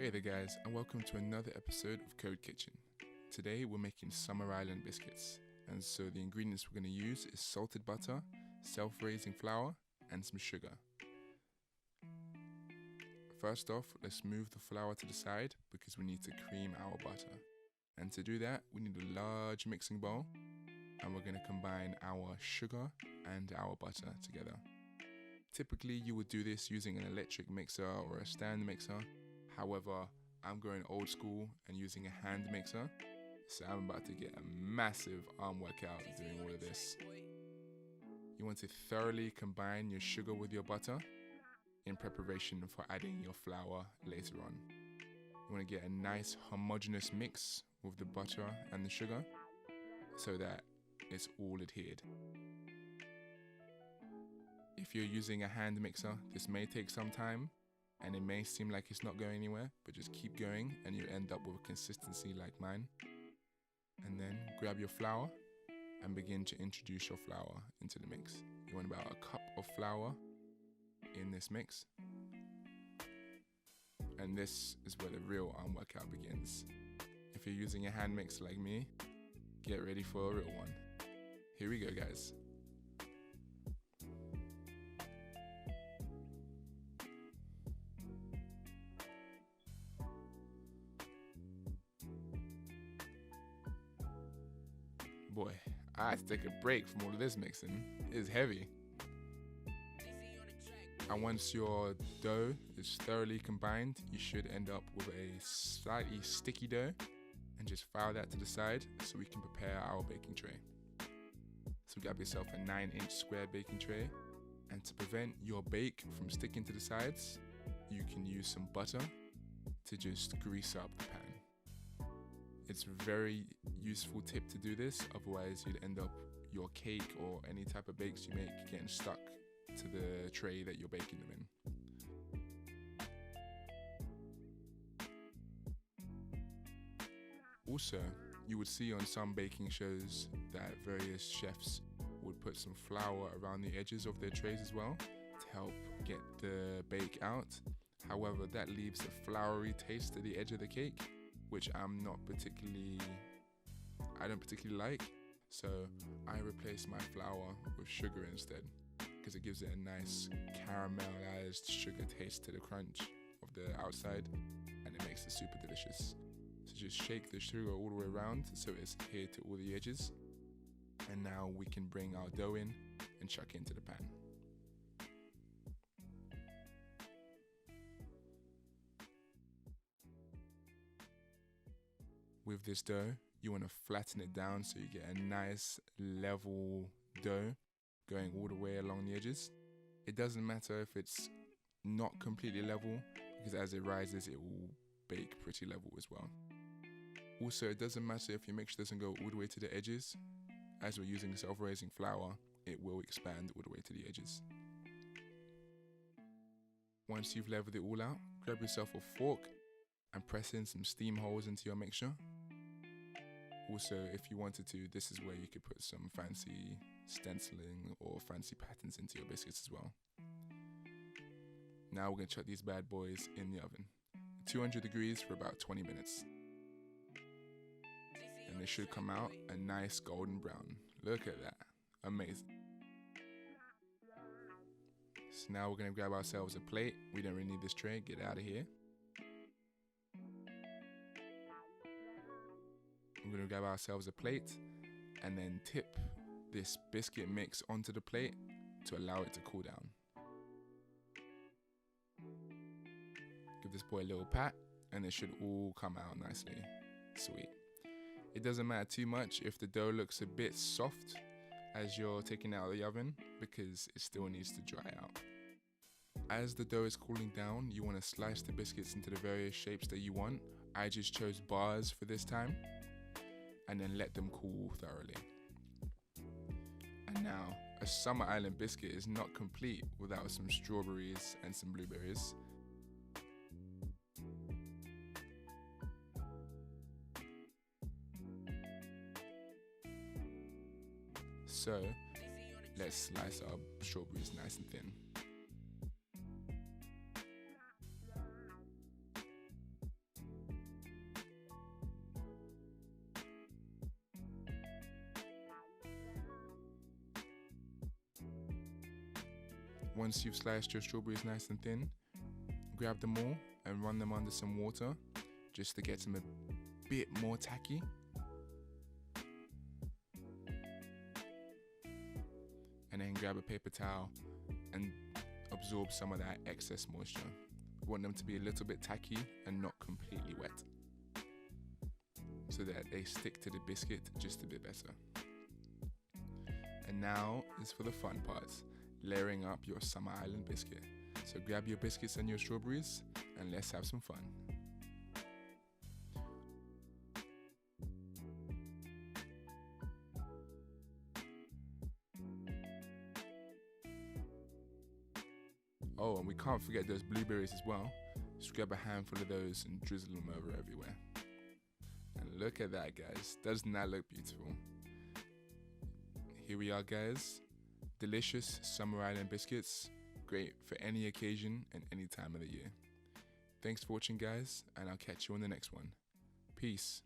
Hey there guys, and welcome to another episode of Code Kitchen. Today we're making Summer Island biscuits, and so the ingredients we're going to use is salted butter, self-raising flour, and some sugar. First off, let's move the flour to the side because we need to cream our butter. And to do that, we need a large mixing bowl, and we're going to combine our sugar and our butter together. Typically, you would do this using an electric mixer or a stand mixer. However, I'm going old school and using a hand mixer, so I'm about to get a massive arm workout doing all of this. You want to thoroughly combine your sugar with your butter in preparation for adding your flour later on. You want to get a nice homogeneous mix with the butter and the sugar so that it's all adhered. If you're using a hand mixer, this may take some time and it may seem like it's not going anywhere, but just keep going and you'll end up with a consistency like mine. And then grab your flour and begin to introduce your flour into the mix. You want about a cup of flour in this mix. And this is where the real arm workout begins. If you're using a hand mixer like me, get ready for a real one. Here we go, guys. Boy, I had to take a break from all of this mixing. It's heavy. And once your dough is thoroughly combined, you should end up with a slightly sticky dough, and just file that to the side so we can prepare our baking tray. So grab yourself a 9-inch square baking tray, and to prevent your bake from sticking to the sides, you can use some butter to just grease up the pan. It's a very useful tip to do this, otherwise you'd end up your cake or any type of bakes you make getting stuck to the tray that you're baking them in. Also, you would see on some baking shows that various chefs would put some flour around the edges of their trays as well to help get the bake out. However, that leaves a floury taste at the edge of the cake, which I don't particularly like, so I replace my flour with sugar instead, because it gives it a nice caramelized sugar taste to the crunch of the outside, and it makes it super delicious. So just shake the sugar all the way around so it's adhered to all the edges, and now we can bring our dough in and chuck it into the pan. With this dough, you want to flatten it down so you get a nice level dough going all the way along the edges. It doesn't matter if it's not completely level, because as it rises it will bake pretty level as well. Also, it doesn't matter if your mixture doesn't go all the way to the edges. As we're using self-raising flour, it will expand all the way to the edges. Once you've leveled it all out, grab yourself a fork and press in some steam holes into your mixture. Also, if you wanted to, this is where you could put some fancy stenciling or fancy patterns into your biscuits as well. Now we're going to chuck these bad boys in the oven. 200 degrees for about 20 minutes. And they should come out a nice golden brown. Look at that. Amazing. So now we're going to grab ourselves a plate. We don't really need this tray. Get out of here. We're going to grab ourselves a plate and then tip this biscuit mix onto the plate to allow it to cool down. Give this boy a little pat and it should all come out nicely. Sweet. It doesn't matter too much if the dough looks a bit soft as you're taking it out of the oven, because it still needs to dry out. As the dough is cooling down, you want to slice the biscuits into the various shapes that you want. I just chose bars for this time, and then let them cool thoroughly. And now, a Summer Island biscuit is not complete without some strawberries and some blueberries. So, let's slice our strawberries nice and thin. Once you've sliced your strawberries nice and thin, grab them all and run them under some water just to get them a bit more tacky. And then grab a paper towel and absorb some of that excess moisture. We want them to be a little bit tacky and not completely wet, so that they stick to the biscuit just a bit better. And now is for the fun parts, layering up your Summer Island biscuit. So grab your biscuits and your strawberries and let's have some fun. Oh, and we can't forget those blueberries as well. Just grab a handful of those and drizzle them over everywhere. And look at that, guys. Doesn't that look beautiful? Here we are, guys. Delicious Summer Island biscuits. Great for any occasion and any time of the year. Thanks for watching, guys, and I'll catch you on the next one. Peace.